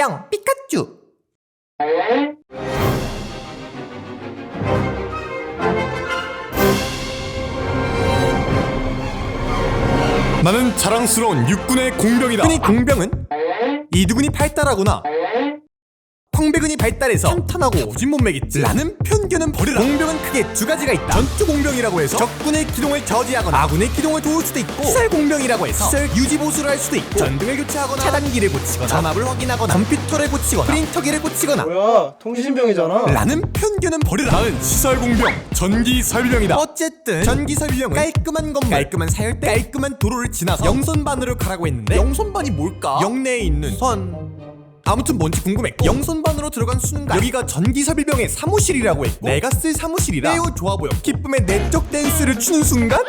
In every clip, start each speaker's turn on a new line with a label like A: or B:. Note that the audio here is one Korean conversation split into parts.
A: 뿅 피카츄.
B: 나는 자랑스러운 육군의 공병이다.
A: 흔히 공병은 이두근이 발달하거나 황배근이 발달해서 탄탄하고 고진 몸매겠지. 라는 편견은 버리라. 공병은 크게 두 가지가 있다. 전투 공병이라고 해서 적군의 기동을 저지하거나 아군의 기동을 도울 수도 있고, 시설 공병이라고 해서 시설 유지 보수를 할 수도 있고, 전등을 교체하거나 차단기를 고치거나 전압을 확인하거나 컴퓨터를 고치거나 프린터기를 고치거나
C: 뭐야, 통신병이잖아.
A: 라는 편견은 버리라.
B: 나는 시설 공병, 전기 설비병이다.
A: 어쨌든 전기 설비병은 깔끔한 건물, 깔끔한 사열대, 깔끔한 도로를 지나서 영선반으로 가라고 했는데, 영선반이 뭘까? 영내에 있는 선, 아무튼 뭔지 궁금했고, 영선반으로 들어간 순간 여기가 전기설비병의 사무실이라고 했고, 내가 쓸 사무실이라 매우 좋아 보여. 기쁨의 내적 댄스를 추는 순간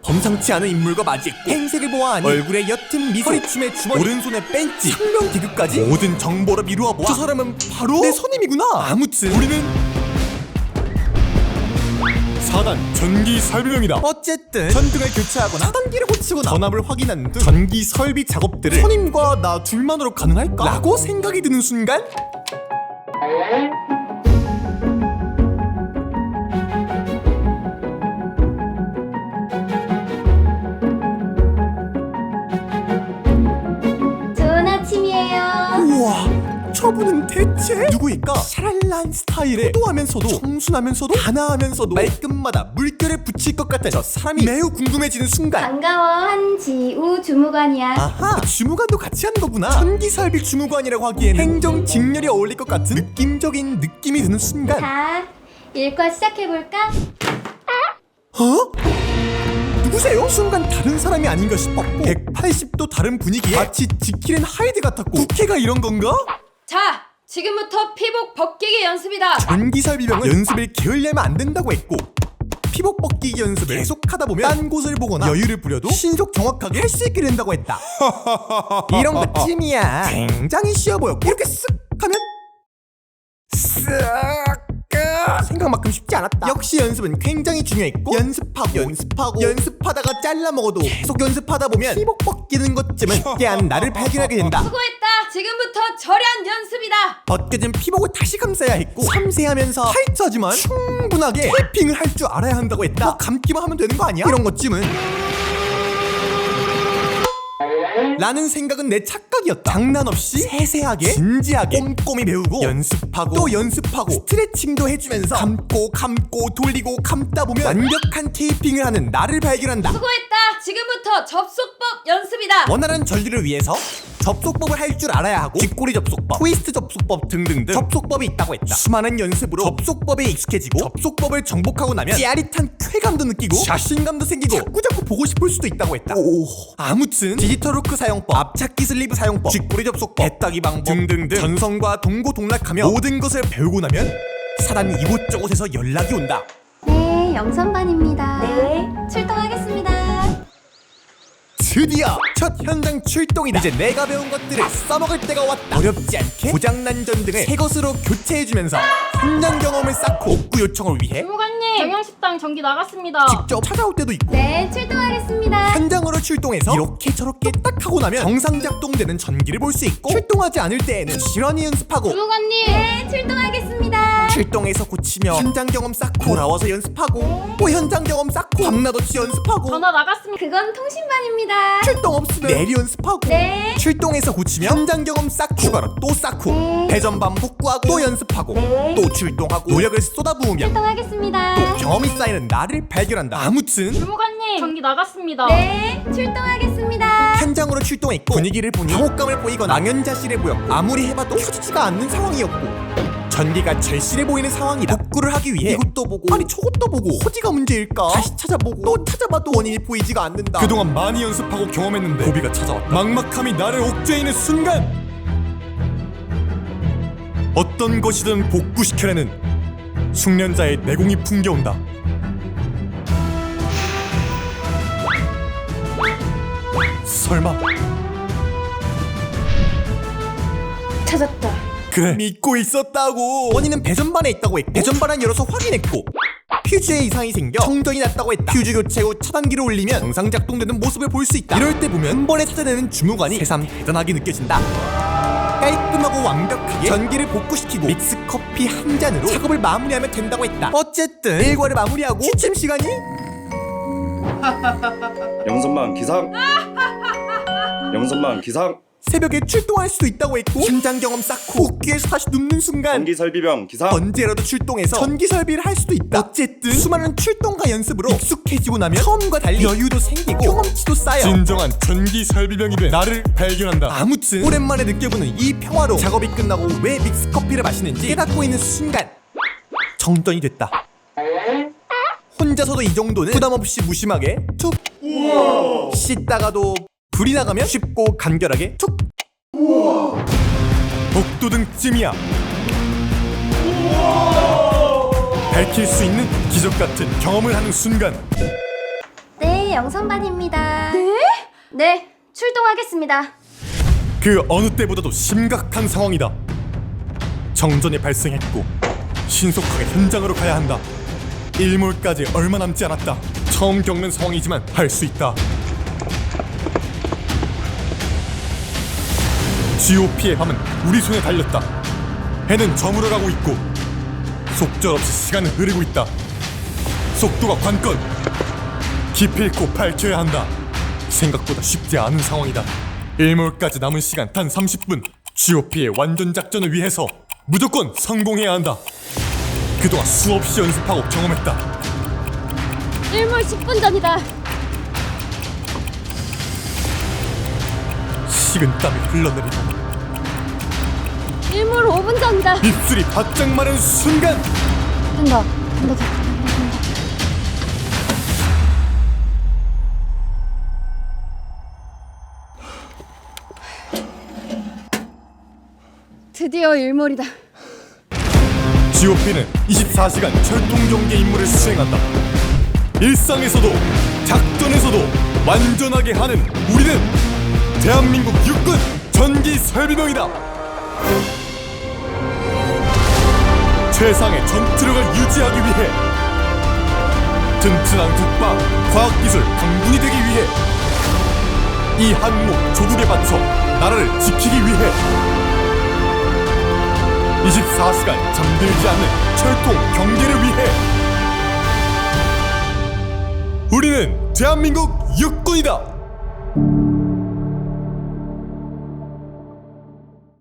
A: 범상치 않은 인물과 맞이했고, 행색을 보아하니 얼굴에 옅은 미소, 허리춤에 주머니, 오른손에 벤치, 상명 디귿까지 모든 정보를 미루어 보아 저 사람은 바로 내 선임이구나. 아무튼 우리는
B: 4단 전기 설비병이다.
A: 어쨌든 전등을 교체하거나 차단기를 고치거나 전압을 확인하는 등 전기 설비 작업들을 선임과 나 둘만으로 가능할까? 라고 생각이 드는 순간
D: 좋은 아침이에요.
A: 우와, 저분은 대체 누구일까? 샤랄란 스타일에 호도하면서도 청순하면서도 단아하면서도 말끝마다 물결을 붙일 것 같은 저 사람이 매우 궁금해지는 순간
D: 반가워, 한지우 주무관이야.
A: 아하, 주무관도 같이 하는 거구나. 전기설비 주무관이라고 하기에는 행정 직렬이 어울릴 것 같은 느낌적인 느낌이 드는 순간
D: 자, 일과 시작해볼까?
A: 어? 누구세요? 순간 다른 사람이 아닌가 싶었고 180도 다른 분위기에 마치 지킬 앤 하이드 같았고, 국회가 이런 건가?
E: 자, 지금부터 피복 벗기기 연습이다.
A: 전기설비병은 연습을 게을리하면 안 된다고 했고, 피복 벗기기 연습을 계속하다 보면 딴 곳을 보거나 여유를 부려도 신속 정확하게 할 수 있게 된다고 했다. 이런 것쯤이야. 굉장히 쉬워 보였고, 이렇게 쓱 하면 쓱 생각만큼 쉽지 않았다. 역시 연습은 굉장히 중요했고, 연습하다가 잘라 먹어도 계속 연습하다 보면 피복 벗기는 것쯤은 쉽게 한 나를 발견하게 된다.
E: 수고했다. 지금부터 절연 연습이다.
A: 벗겨진 피복을 다시 감싸야 했고, 섬세하면서 타이트하지만 충분하게 테이핑을 할 줄 알아야 한다고 했다. 뭐 감기만 하면 되는 거 아니야? 이런 것쯤은 라는 생각은 내 착각이었다. 장난 없이 세세하게 진지하게 꼼꼼히 배우고 연습하고 또 연습하고 스트레칭도 해주면서 감고 돌리고 감다 보면 완벽한 테이핑을 하는 나를 발견한다.
E: 수고했다. 지금부터 접속법 연습이다.
A: 원활한 전리를 위해서 접속법을 할 줄 알아야 하고, 뒷꼬리 접속법, 트위스트 접속법 등등등 접속법이 있다고 했다. 수많은 연습으로 접속법에 익숙해지고, 접속법을 정복하고 나면 짜릿한 쾌감도 느끼고 자신감도 생기고 자꾸자꾸 보고 싶을 수도 있다고 했다. 아무튼 디지털 후크 사용법, 앞찾기 슬리브 사용법, 뒷꼬리 접속법, 애따기 방법 등등등 전선과 동고동락하며 모든 것을 배우고 나면 사단 이곳저곳에서 연락이 온다.
D: 네, 영선반입니다.
E: 네.
D: 출동하겠습니다.
A: 드디어 첫 현장 출동이다. 이제 내가 배운 것들을 써먹을 때가 왔다. 어렵지 않게 고장난 전등을 새 것으로 교체해주면서 현장 경험을 쌓고 복구 요청을 위해
E: 주무관님, 경양식당 전기 나갔습니다.
A: 직접 찾아올 때도 있고,
D: 네, 출동하겠습니다.
A: 현장으로 출동해서 이렇게 저렇게 딱 하고 나면 정상 작동되는 전기를 볼 수 있고, 출동하지 않을 때에는 실현이 연습하고,
E: 주무관님,
D: 네, 출동하겠습니다.
A: 출동해서 고치며 현장 경험 쌓고, 돌아와서 연습하고, 또 현장 경험 쌓고, 밤낮없이 연습하고,
E: 전화 나갔습니다.
D: 그건 통신반입니다.
A: 출동 없으면 내리 연습하고,
D: 네.
A: 출동해서 고치면 현장 경험 쌓고, 추가로 또 쌓고, 대전반 복구하고, 또 연습하고, 또 출동하고, 노력을 쏟아부으면
D: 출동하겠습니다.
A: 또 경험이 쌓이는 나를 발견한다. 아무튼
E: 주무관님, 전기 나갔습니다.
D: 네, 출동하겠습니다.
A: 현장으로 출동했고, 분위기를 보니 당혹감을 보이거나 망연자실해 보였고, 아무리 해봐도 켜지지가 않는 상황이었고, 전기가 절실해 보이는 상황이다. 복구를 하기 위해 이것도 보고, 아니 저것도 보고, 호지가 문제일까? 다시 찾아보고 또 찾아봐도 원인이 보이지가 않는다.
B: 그동안 많이 연습하고 경험했는데 고비가 찾아왔다. 막막함이 나를 옥죄이는 순간, 어떤 것이든 복구시켜내는 숙련자의 내공이 풍겨온다. 설마
D: 찾았다.
B: 그래,
A: 믿고 있었다고. 원인은 배전반에 있다고 했고, 배전반을 열어서 확인했고, 퓨즈에 이상이 생겨 정전이 났다고 했다. 퓨즈 교체 후 차단기를 올리면 정상 작동되는 모습을 볼 수 있다. 이럴 때 보면 한 번에 찾아내는 주무관이 새삼 대단하게 느껴진다. 깔끔하고 완벽하게 전기를 복구시키고 믹스커피 한 잔으로 작업을 마무리하면 된다고 했다. 어쨌든 일과를 마무리하고 취침 시간이
C: 영선만 기상. 영선만 기상.
A: 새벽에 출동할 수도 있다고 했고 현장 경험 쌓고 복귀해서 다시 눕는 순간
C: 전기 설비병 기상.
A: 언제라도 출동해서 전기 설비를 할 수도 있다. 어쨌든 수많은 출동과 연습으로 익숙해지고 나면 처음과 달리 여유도 생기고 경험치도 쌓여
B: 진정한 전기 설비병이 된 나를 발견한다.
A: 아무튼 오랜만에 느껴보는 이 평화로 작업이 끝나고 왜 믹스커피를 마시는지 깨닫고 있는 순간 정전이 됐다. 혼자서도 이 정도는 부담없이 무심하게 툭 씻다가도 불이 나가면 쉽고 간결하게 툭
B: 복도등쯤이야. 밝힐 수 있는 기적 같은 경험을 하는 순간
D: 네, 영선반입니다.
E: 네, 출동하겠습니다.
B: 그 어느 때보다도 심각한 상황이다. 정전이 발생했고 신속하게 현장으로 가야 한다. 일몰까지 얼마 남지 않았다. 처음 겪는 상황이지만 할 수 있다. GOP의 밤은 우리 손에 달렸다. 해는 저물어가고 있고 속절없이 시간은 흐르고 있다. 속도가 관건. 기필코 밝혀야 한다. 생각보다 쉽지 않은 상황이다. 일몰까지 남은 시간 단 30분. GOP의 완전 작전을 위해서 무조건 성공해야 한다. 그동안 수없이 연습하고 경험했다.
E: 일몰 10분 전이다.
B: 식은땀이 흘러내리다.
E: 일몰 5분 전이다.
B: 입술이 바짝 마른 순간
E: 된다. 드디어 일몰이다.
B: GOP는 24시간 철통경계 임무를 수행한다. 일상에서도 작전에서도 완전하게 하는 우리는 대한민국 육군 전기 설비병이다. 최상의 전투력을 유지하기 위해 튼튼한 국방, 과학기술 강군이 되기 위해 이 한몫 조국에 바쳐 나라를 지키기 위해 24시간 잠들지 않는 철통 경계를 위해 우리는 대한민국 육군이다.